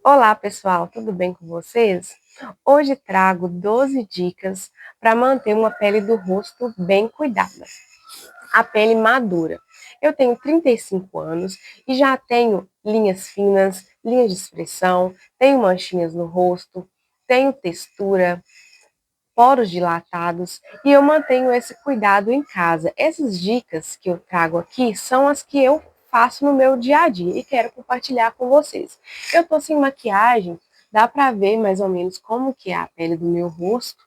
Olá, pessoal, tudo bem com vocês? Hoje trago 12 dicas para manter uma pele do rosto bem cuidada. A pele madura. Eu tenho 35 anos e já tenho linhas finas, linhas de expressão, tenho manchinhas no rosto, tenho textura, poros dilatados e eu mantenho esse cuidado em casa. Essas dicas que eu trago aqui são as que eu faço no meu dia a dia e quero compartilhar com vocês. Eu tô sem maquiagem, dá para ver mais ou menos como que é a pele do meu rosto.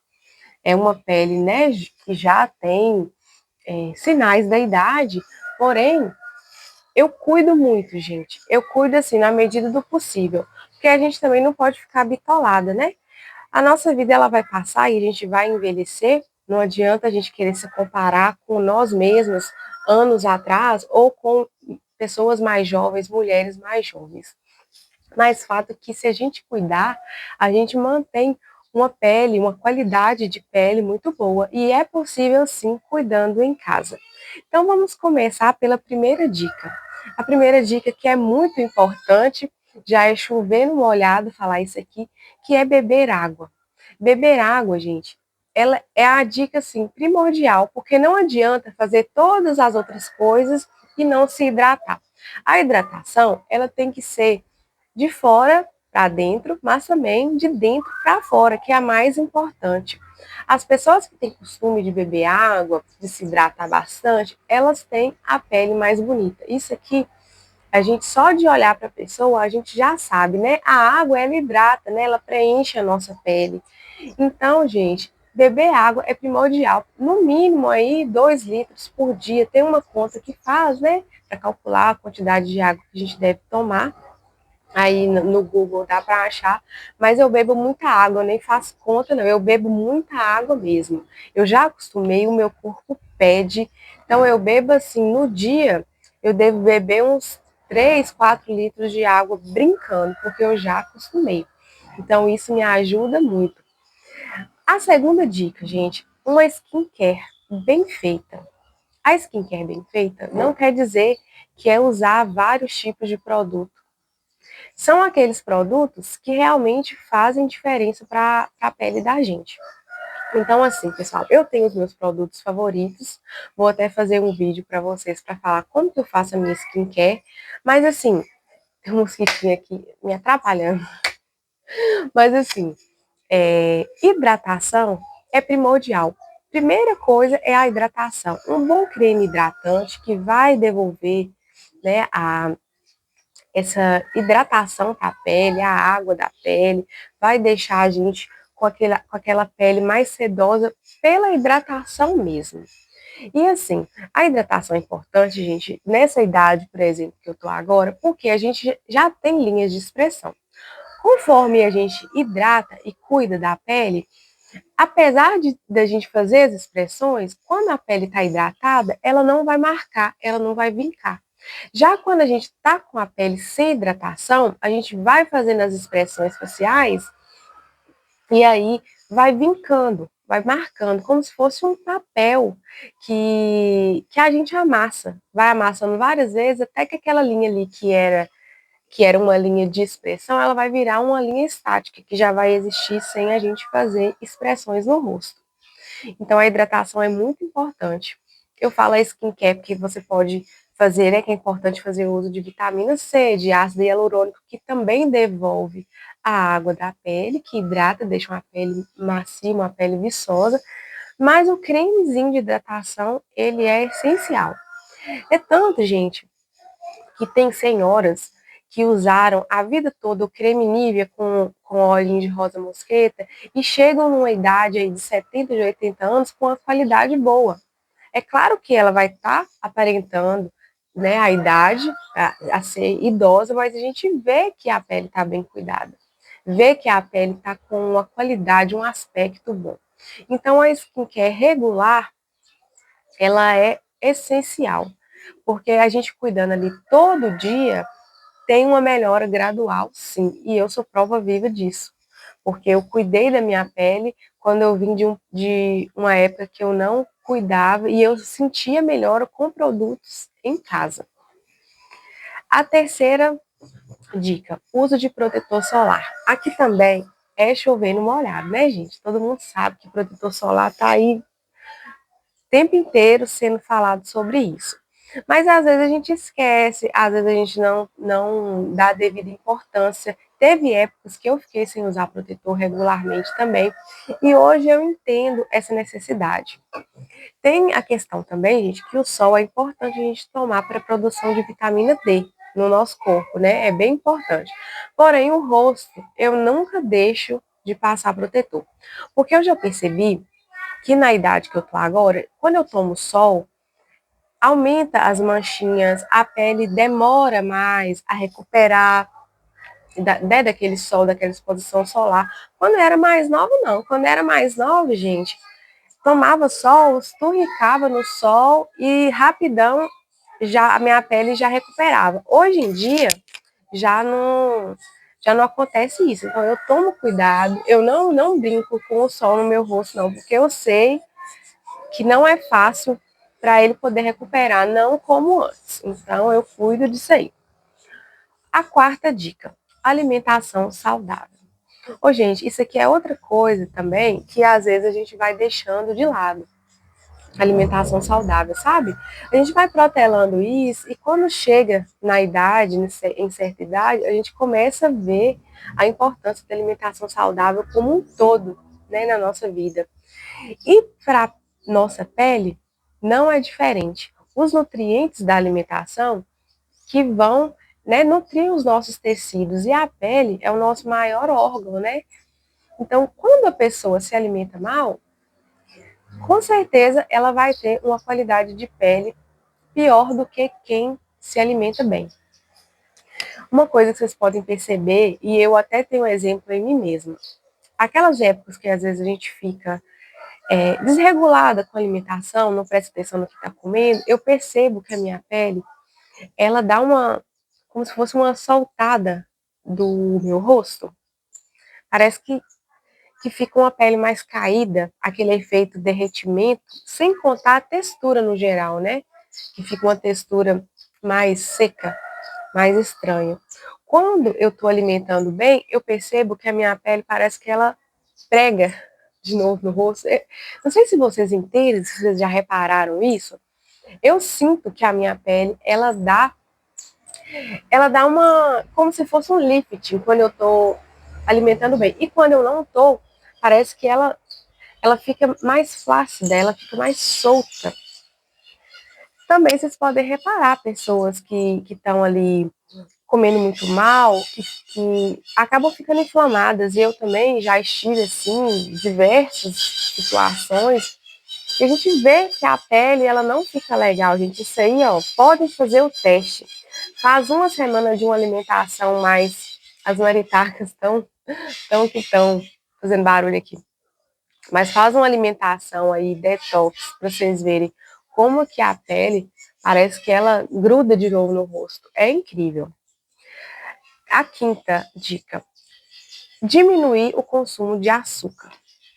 É uma pele, né, que já tem sinais da idade, porém eu cuido muito, gente. Eu cuido assim na medida do possível, porque a gente também não pode ficar bitolada, né? A nossa vida ela vai passar e a gente vai envelhecer. Não adianta a gente querer se comparar com nós mesmas anos atrás ou com pessoas mais jovens, mulheres mais jovens. Mas fato é que se a gente cuidar, a gente mantém uma pele, uma qualidade de pele muito boa e é possível sim cuidando em casa. Então vamos começar pela primeira dica. A primeira dica que é muito importante, já é chover no molhado falar isso aqui, que é beber água. Beber água, gente, ela é a dica assim primordial, porque não adianta fazer todas as outras coisas e não se hidratar. A hidratação, ela tem que ser de fora para dentro, mas também de dentro para fora, que é a mais importante. As pessoas que têm costume de beber água, de se hidratar bastante, elas têm a pele mais bonita. Isso aqui, a gente só de olhar para a pessoa, a gente já sabe, né? A água, ela hidrata, né? Ela preenche a nossa pele. Então, gente, beber água é primordial. No mínimo aí 2 litros por dia. Tem uma conta que faz, né? Para calcular a quantidade de água que a gente deve tomar. Aí no Google dá para achar, mas eu bebo muita água, eu nem faço conta não, eu bebo muita água mesmo. Eu já acostumei, o meu corpo pede, então eu bebo assim, no dia, eu devo beber uns 3, 4 litros de água brincando, porque eu já acostumei. Então isso me ajuda muito. A segunda dica, gente, uma skincare bem feita. A skincare bem feita não quer dizer que é usar vários tipos de produto. São aqueles produtos que realmente fazem diferença para a pele da gente. Então, assim, pessoal, eu tenho os meus produtos favoritos. Vou até fazer um vídeo para vocês para falar como que eu faço a minha skincare. Mas, assim, tem um mosquitinho aqui me atrapalhando. Mas, assim, hidratação é primordial. Primeira coisa é a hidratação. Um bom creme hidratante que vai devolver, né, essa hidratação para a pele, a água da pele, vai deixar a gente com aquela pele mais sedosa pela hidratação mesmo. E assim, a hidratação é importante, gente, nessa idade, por exemplo, que eu tô agora, porque a gente já tem linhas de expressão. Conforme a gente hidrata e cuida da pele, apesar de da gente fazer as expressões, quando a pele está hidratada, ela não vai marcar, ela não vai vincar. Já quando a gente está com a pele sem hidratação, a gente vai fazendo as expressões faciais e aí vai vincando, vai marcando, como se fosse um papel que a gente amassa. Vai amassando várias vezes até que aquela linha ali que era uma linha de expressão, ela vai virar uma linha estática, que já vai existir sem a gente fazer expressões no rosto. Então, a hidratação é muito importante. Eu falo a skincare porque você pode fazer, né, que é importante fazer o uso de vitamina C, de ácido hialurônico, que também devolve a água da pele, que hidrata, deixa uma pele macia, uma pele viçosa, mas o cremezinho de hidratação, ele é essencial. É tanto, gente, que tem senhoras que usaram a vida toda o creme Nivea com óleo de rosa mosqueta e chegam numa idade aí de 70, de 80 anos com uma qualidade boa. É claro que ela vai estar aparentando, né, a idade, a ser idosa, mas a gente vê que a pele está bem cuidada, vê que a pele está com uma qualidade, um aspecto bom. Então a skincare regular, ela é essencial, porque a gente cuidando ali todo dia tem uma melhora gradual, sim, e eu sou prova viva disso, porque eu cuidei da minha pele quando eu vim de uma época que eu não cuidava e eu sentia melhora com produtos em casa. A terceira dica, uso de protetor solar. Aqui também é chover no molhado, né, gente? Todo mundo sabe que protetor solar tá aí o tempo inteiro sendo falado sobre isso. Mas às vezes a gente esquece, às vezes a gente não dá a devida importância. Teve épocas que eu fiquei sem usar protetor regularmente também, e hoje eu entendo essa necessidade. Tem a questão também, gente, que o sol é importante a gente tomar para a produção de vitamina D no nosso corpo, né? É bem importante. Porém, o rosto, eu nunca deixo de passar protetor. Porque eu já percebi que na idade que eu tô agora, quando eu tomo sol, aumenta as manchinhas, a pele demora mais a recuperar daquele sol, daquela exposição solar. Quando eu era mais nova, não. Quando eu era mais nova, gente, tomava sol, esturricava no sol e rapidão já a minha pele já recuperava. Hoje em dia já não acontece isso. Então eu tomo cuidado, eu não brinco com o sol no meu rosto não, porque eu sei que não é fácil para ele poder recuperar, não como antes. Então eu cuido disso aí. A quarta dica: alimentação saudável. Ô, gente, isso aqui é outra coisa também que às vezes a gente vai deixando de lado. Alimentação saudável, sabe? A gente vai protelando isso e quando chega na idade, em certa idade, a gente começa a ver a importância da alimentação saudável como um todo, né, na nossa vida. E para nossa pele não é diferente. Os nutrientes da alimentação que vão, né, nutrir os nossos tecidos e a pele é o nosso maior órgão, né? Então, quando a pessoa se alimenta mal, com certeza ela vai ter uma qualidade de pele pior do que quem se alimenta bem. Uma coisa que vocês podem perceber, e eu até tenho um exemplo em mim mesma, aquelas épocas que às vezes a gente fica desregulada com a alimentação, não presta atenção no que está comendo, eu percebo que a minha pele, ela dá como se fosse uma soltada do meu rosto. Parece que fica uma pele mais caída, aquele efeito derretimento, sem contar a textura no geral, né? Que fica uma textura mais seca, mais estranha. Quando eu estou alimentando bem, eu percebo que a minha pele parece que ela prega de novo no rosto. Não sei se vocês entendem, se vocês já repararam isso. Eu sinto que a minha pele, ela dá uma, como se fosse um lifting quando eu estou alimentando bem. E quando eu não estou, parece que ela fica mais flácida, ela fica mais solta. Também vocês podem reparar pessoas que estão ali comendo muito mal, que acabam ficando inflamadas. E eu também já estive assim, em diversas situações, e a gente vê que a pele ela não fica legal, gente. Isso aí, ó, podem fazer o teste. Faz uma semana de uma alimentação mais. As maritarcas estão fazendo barulho aqui. Mas faz uma alimentação aí, detox, para vocês verem como que a pele parece que ela gruda de novo no rosto. É incrível. A quinta dica: diminuir o consumo de açúcar.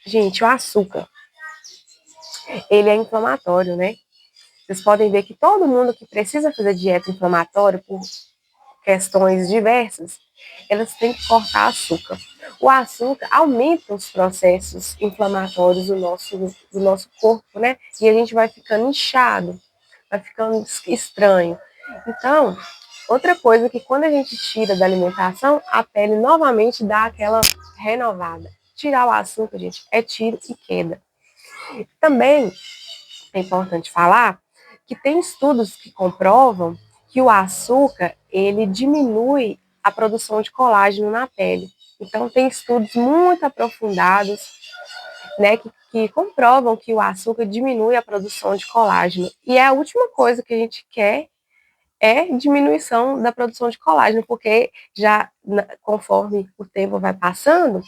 Gente, o açúcar, ele é inflamatório, né? Vocês podem ver que todo mundo que precisa fazer dieta inflamatória por questões diversas, elas têm que cortar açúcar. O açúcar aumenta os processos inflamatórios do nosso corpo, né? E a gente vai ficando inchado, vai ficando estranho. Então, outra coisa que quando a gente tira da alimentação, a pele novamente dá aquela renovada. Tirar o açúcar, gente, é tiro e queda. Também é importante falar que tem estudos que comprovam que o açúcar, ele diminui a produção de colágeno na pele. Então, tem estudos muito aprofundados, né, que comprovam que o açúcar diminui a produção de colágeno. E é a última coisa que a gente quer é diminuição da produção de colágeno, porque já conforme o tempo vai passando,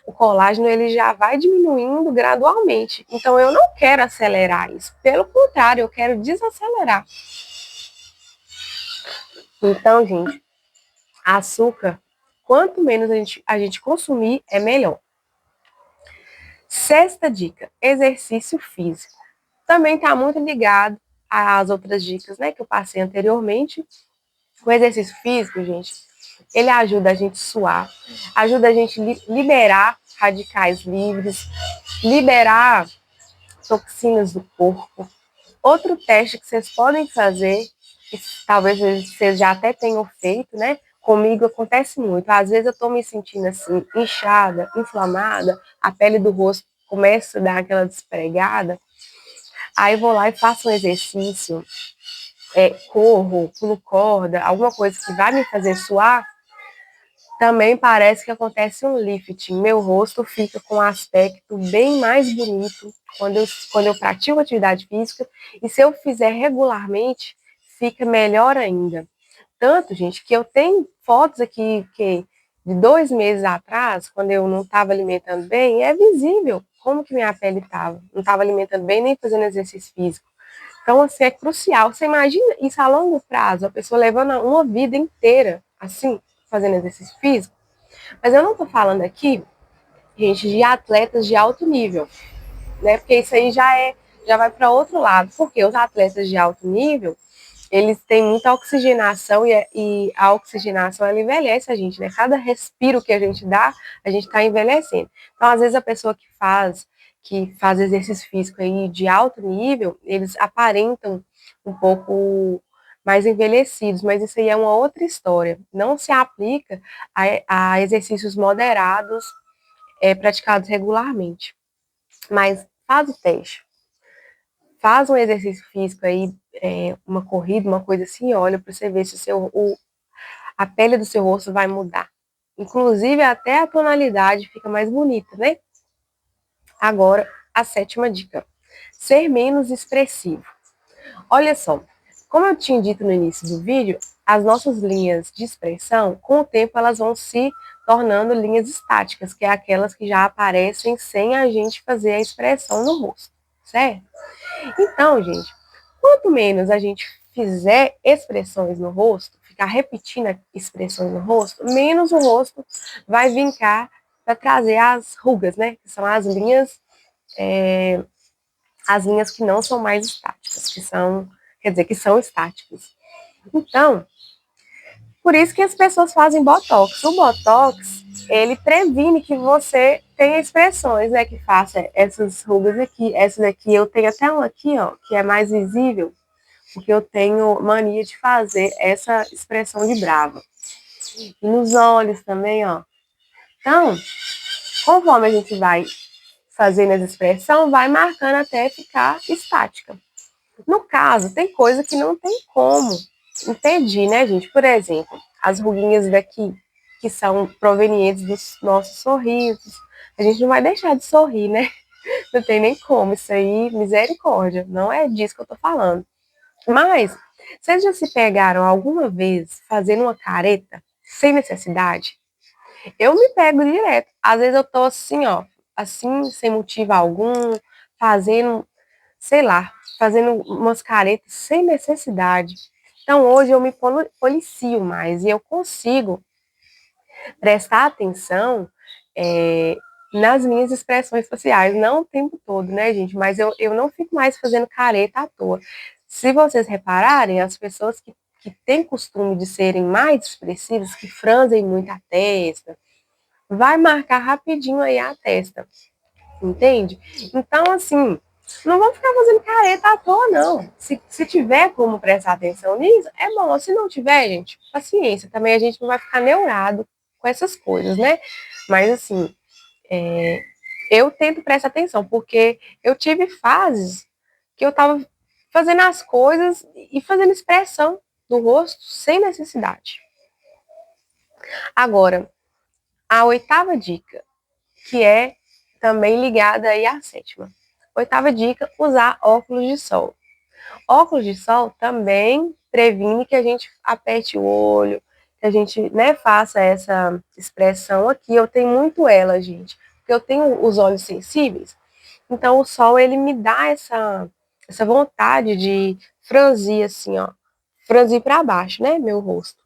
o colágeno ele já vai diminuindo gradualmente. Então eu não quero acelerar isso. Pelo contrário, eu quero desacelerar. Então, gente, açúcar, quanto menos a gente consumir, é melhor. Sexta dica: exercício físico. Também está muito ligado às outras dicas, né, que eu passei anteriormente. O exercício físico, gente, ele ajuda a gente a suar, ajuda a gente a liberar radicais livres, liberar toxinas do corpo. Outro teste que vocês podem fazer, que talvez vocês já até tenham feito, né? Comigo acontece muito. Às vezes eu tô me sentindo assim, inchada, inflamada, a pele do rosto começa a dar aquela despregada. Aí eu vou lá e faço um exercício, corro, pulo corda, alguma coisa que vai me fazer suar. Também parece que acontece um lifting. Meu rosto fica com um aspecto bem mais bonito quando eu pratico atividade física. E se eu fizer regularmente, fica melhor ainda. Tanto, gente, que eu tenho fotos aqui que de 2 meses atrás, quando eu não estava alimentando bem, é visível como que minha pele estava. Não estava alimentando bem nem fazendo exercício físico. Então, assim, é crucial. Você imagina isso a longo prazo, a pessoa levando uma vida inteira, assim, fazendo exercício físico. Mas eu não estou falando aqui, gente, de atletas de alto nível, né? Porque isso aí já vai para outro lado. Porque os atletas de alto nível, eles têm muita oxigenação e a oxigenação ela envelhece a gente, né? Cada respiro que a gente dá, a gente está envelhecendo. Então, às vezes a pessoa que faz exercício físico aí de alto nível, eles aparentam um pouco mais envelhecidos, mas isso aí é uma outra história. Não se aplica a exercícios moderados praticados regularmente. Mas faz o teste. Faz um exercício físico aí, uma corrida, uma coisa assim, olha para você ver se a pele do seu rosto vai mudar. Inclusive, até a tonalidade fica mais bonita, né? Agora, a 7ª dica. Ser menos expressivo. Olha só, como eu tinha dito no início do vídeo, as nossas linhas de expressão, com o tempo, elas vão se tornando linhas estáticas, que é aquelas que já aparecem sem a gente fazer a expressão no rosto, certo? Então, gente, quanto menos a gente fizer expressões no rosto, ficar repetindo expressões no rosto, menos o rosto vai vincar para trazer as rugas, né? Que são as linhas que não são mais estáticas, que são estáticas. Então, por isso que as pessoas fazem botox. O botox, ele previne que você tenha expressões, né? Que faça essas rugas aqui, essa daqui, eu tenho até uma aqui, ó, que é mais visível, porque eu tenho mania de fazer essa expressão de brava. E nos olhos também, ó. Então, conforme a gente vai fazendo essa expressão, vai marcando até ficar estática. No caso, tem coisa que não tem como impedir, né, gente? Por exemplo, as ruguinhas daqui, que são provenientes dos nossos sorrisos. A gente não vai deixar de sorrir, né? Não tem nem como. Isso aí, misericórdia. Não é disso que eu tô falando. Mas, vocês já se pegaram alguma vez fazendo uma careta sem necessidade? Eu me pego direto. Às vezes eu tô assim, ó, assim, sem motivo algum, fazendo, sei lá, fazendo umas caretas sem necessidade. Então hoje eu me policio mais e eu consigo prestar atenção é, nas minhas expressões faciais, não o tempo todo, né, gente? Mas eu não fico mais fazendo careta à toa. Se vocês repararem, as pessoas que têm costume de serem mais expressivas, que franzem muito a testa, vai marcar rapidinho aí a testa, entende? Então, assim, não vamos ficar fazendo careta à toa, não. Se tiver como prestar atenção nisso, é bom. Se não tiver, gente, paciência. Também a gente não vai ficar neurado com essas coisas, né? Mas, assim, eu tento prestar atenção, porque eu tive fases que eu tava fazendo as coisas e fazendo expressão do rosto sem necessidade. Agora, a 8ª dica, que é também ligada aí à 7ª. 8ª dica, usar óculos de sol. Óculos de sol também previne que a gente aperte o olho, que a gente, né, faça essa expressão aqui. Eu tenho muito ela, gente, porque eu tenho os olhos sensíveis. Então o sol ele me dá essa vontade de franzir assim, ó, franzir para baixo, né, meu rosto.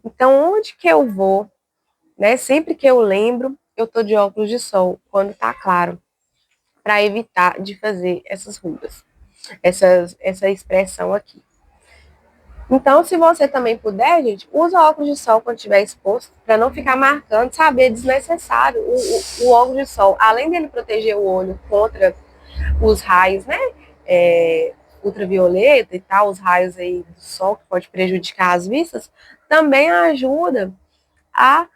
Então onde que eu vou, né, sempre que eu lembro, eu tô de óculos de sol quando tá claro, para evitar de fazer essas rugas, essa expressão aqui. Então, se você também puder, gente, usa óculos de sol quando estiver exposto, para não ficar marcando, sabe? É desnecessário. O óculos de sol, além dele proteger o olho contra os raios, né? Ultravioleta e tal, os raios aí do sol que pode prejudicar as vistas, também ajuda a,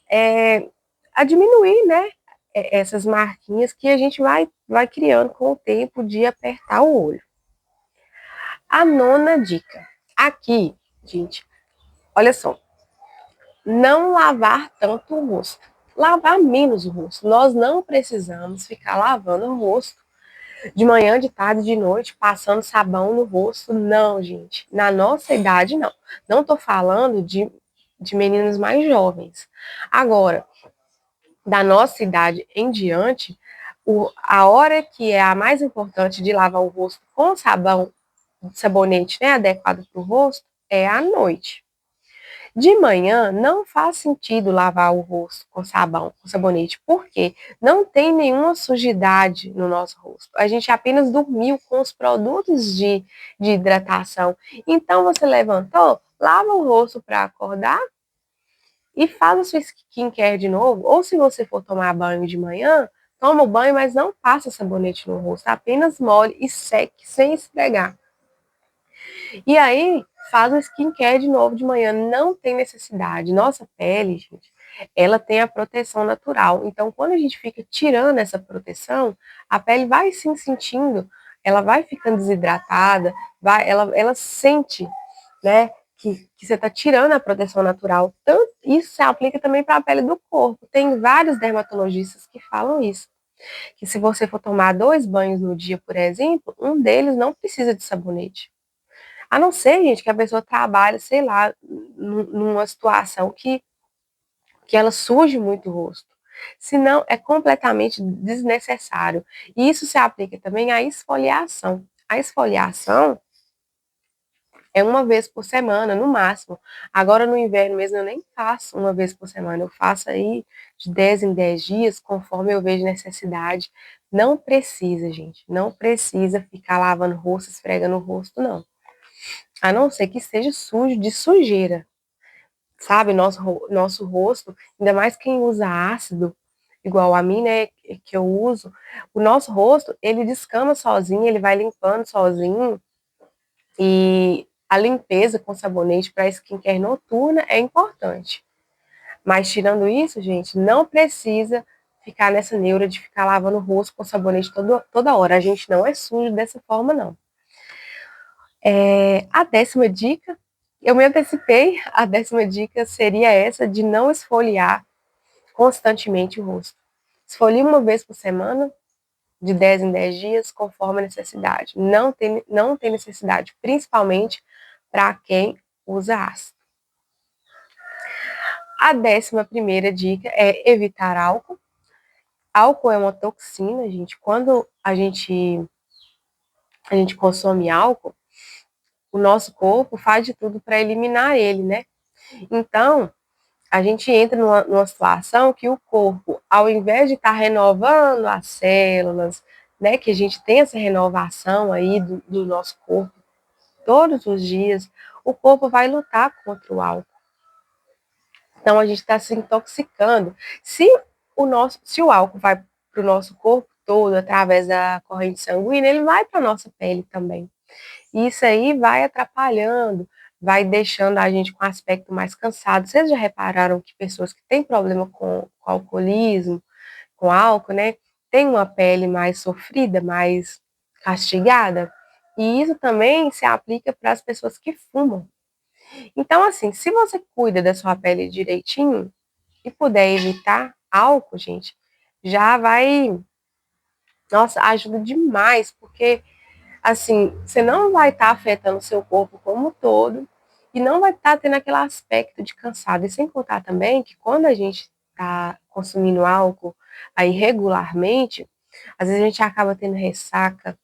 é, a diminuir, né? Essas marquinhas que a gente vai criando com o tempo de apertar o olho. A nona dica. Aqui, gente, olha só. Não lavar tanto o rosto. Lavar menos o rosto. Nós não precisamos ficar lavando o rosto de manhã, de tarde, de noite, passando sabão no rosto. Não, gente. Na nossa idade, não. Não tô falando de meninos mais jovens. Agora, da nossa idade em diante, a hora que é a mais importante de lavar o rosto com sabão, sabonete, né, adequado para o rosto, é à noite. De manhã não faz sentido lavar o rosto com sabão, com sabonete, porque não tem nenhuma sujidade no nosso rosto. A gente apenas dormiu com os produtos de hidratação. Então você levantou, lava o rosto para acordar e faz a sua skincare de novo. Ou se você for tomar banho de manhã, toma o banho, mas não passa sabonete no rosto, apenas molhe e seque sem esfregar. E aí, faz o skincare de novo de manhã. Não tem necessidade. Nossa pele, gente, ela tem a proteção natural. Então, quando a gente fica tirando essa proteção, a pele vai se sentindo, ela vai ficando desidratada, ela sente, né, que você está tirando a proteção natural. Tanto, isso se aplica também para a pele do corpo. Tem vários dermatologistas que falam isso. Que se você for tomar 2 banhos no dia, por exemplo, um deles não precisa de sabonete. A não ser, gente, que a pessoa trabalhe, sei lá, numa situação que ela suje muito o rosto. Senão, é completamente desnecessário. E isso se aplica também à esfoliação. A esfoliação é uma vez por semana, no máximo. Agora, no inverno mesmo, eu nem faço uma vez por semana. Eu faço aí de 10 em 10 dias, conforme eu vejo necessidade. Não precisa, gente. Não precisa ficar lavando o rosto, esfregando o rosto, não. A não ser que esteja sujo, de sujeira, sabe? Nosso rosto, ainda mais quem usa ácido, igual a mim, né, que eu uso, o nosso rosto, ele descama sozinho, ele vai limpando sozinho, e a limpeza com sabonete para skincare noturna é importante. Mas tirando isso, gente, não precisa ficar nessa neura de ficar lavando o rosto com sabonete toda hora. A gente não é sujo dessa forma, não. A 10ª dica, eu me antecipei, a 10ª dica seria essa de não esfoliar constantemente o rosto. Esfolie uma vez por semana, de 10 em 10 dias, conforme a necessidade. Não tem necessidade, principalmente para quem usa ácido. A 11ª dica é evitar álcool. Álcool é uma toxina, gente. Quando a gente consome álcool, o nosso corpo faz de tudo para eliminar ele, né? Então, a gente entra numa situação que o corpo, ao invés de estar renovando as células, né, que a gente tem essa renovação aí do nosso corpo todos os dias, o corpo vai lutar contra o álcool. Então, a gente está se intoxicando. Se o álcool vai para o nosso corpo todo, através da corrente sanguínea, ele vai para a nossa pele também. E isso aí vai atrapalhando, vai deixando a gente com aspecto mais cansado. Vocês já repararam que pessoas que têm problema com alcoolismo, com álcool, né, têm uma pele mais sofrida, mais castigada? E isso também se aplica para as pessoas que fumam. Então, assim, se você cuida da sua pele direitinho e puder evitar álcool, gente, já vai, nossa, ajuda demais, porque assim, você não vai estar afetando o seu corpo como um todo e não vai estar tendo aquele aspecto de cansado. E sem contar também que quando a gente está consumindo álcool aí regularmente, às vezes a gente acaba tendo ressaca,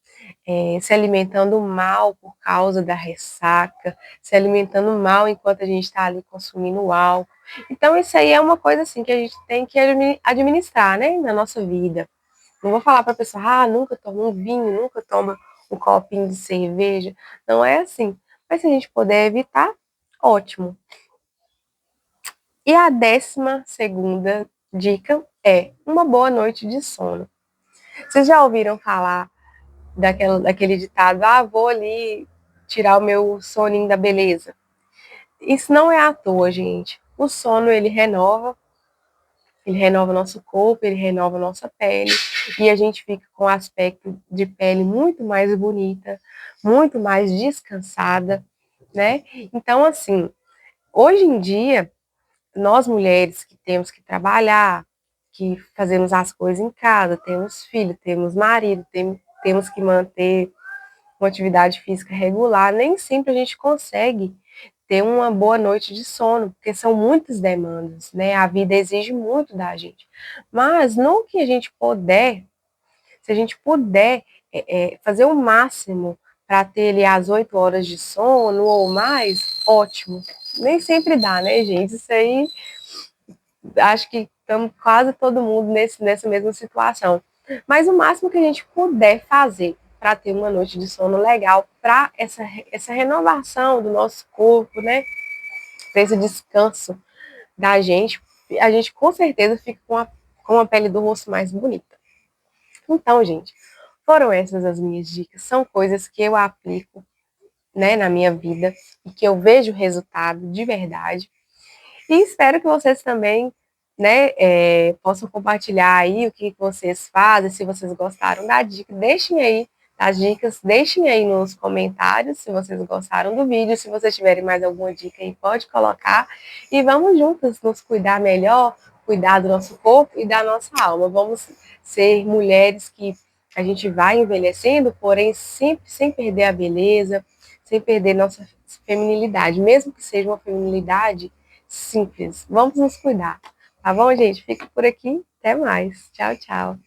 se alimentando mal por causa da ressaca, se alimentando mal enquanto a gente está ali consumindo álcool. Então, isso aí é uma coisa assim que a gente tem que administrar, né, na nossa vida. Não vou falar para a pessoa, nunca toma um vinho, nunca toma um copinho de cerveja. Não é assim. Mas se a gente puder evitar, ótimo. E a 12ª dica é uma boa noite de sono. Vocês já ouviram falar daquele ditado, vou ali tirar o meu soninho da beleza? Isso não é à toa, gente. O sono, ele renova nosso corpo, ele renova nossa pele, e a gente fica com um aspecto de pele muito mais bonita, muito mais descansada, né? Então, assim, hoje em dia, nós mulheres que temos que trabalhar, que fazemos as coisas em casa, temos filho, temos marido, temos que manter uma atividade física regular, nem sempre a gente consegue ter uma boa noite de sono, porque são muitas demandas, né? A vida exige muito da gente. Mas no que a gente puder, se a gente puder fazer o máximo para ter ali as 8 horas de sono ou mais, ótimo. Nem sempre dá, né, gente? Isso aí, acho que estamos quase todo mundo nessa mesma situação. Mas o máximo que a gente puder fazer para ter uma noite de sono legal, para essa renovação do nosso corpo, né? Para esse descanso da gente, a gente com certeza fica com a pele do rosto mais bonita. Então, gente, foram essas as minhas dicas. São coisas que eu aplico, né, na minha vida e que eu vejo resultado de verdade. E espero que vocês também, né, possam compartilhar aí o que vocês fazem, se vocês gostaram da dica, deixem aí as dicas, deixem aí nos comentários se vocês gostaram do vídeo, se vocês tiverem mais alguma dica aí, pode colocar, e vamos juntas nos cuidar melhor, cuidar do nosso corpo e da nossa alma. Vamos ser mulheres que a gente vai envelhecendo, porém sempre sem perder a beleza, sem perder nossa feminilidade, mesmo que seja uma feminilidade simples. Vamos nos cuidar. Tá bom, gente? Fica por aqui. Até mais. Tchau, tchau.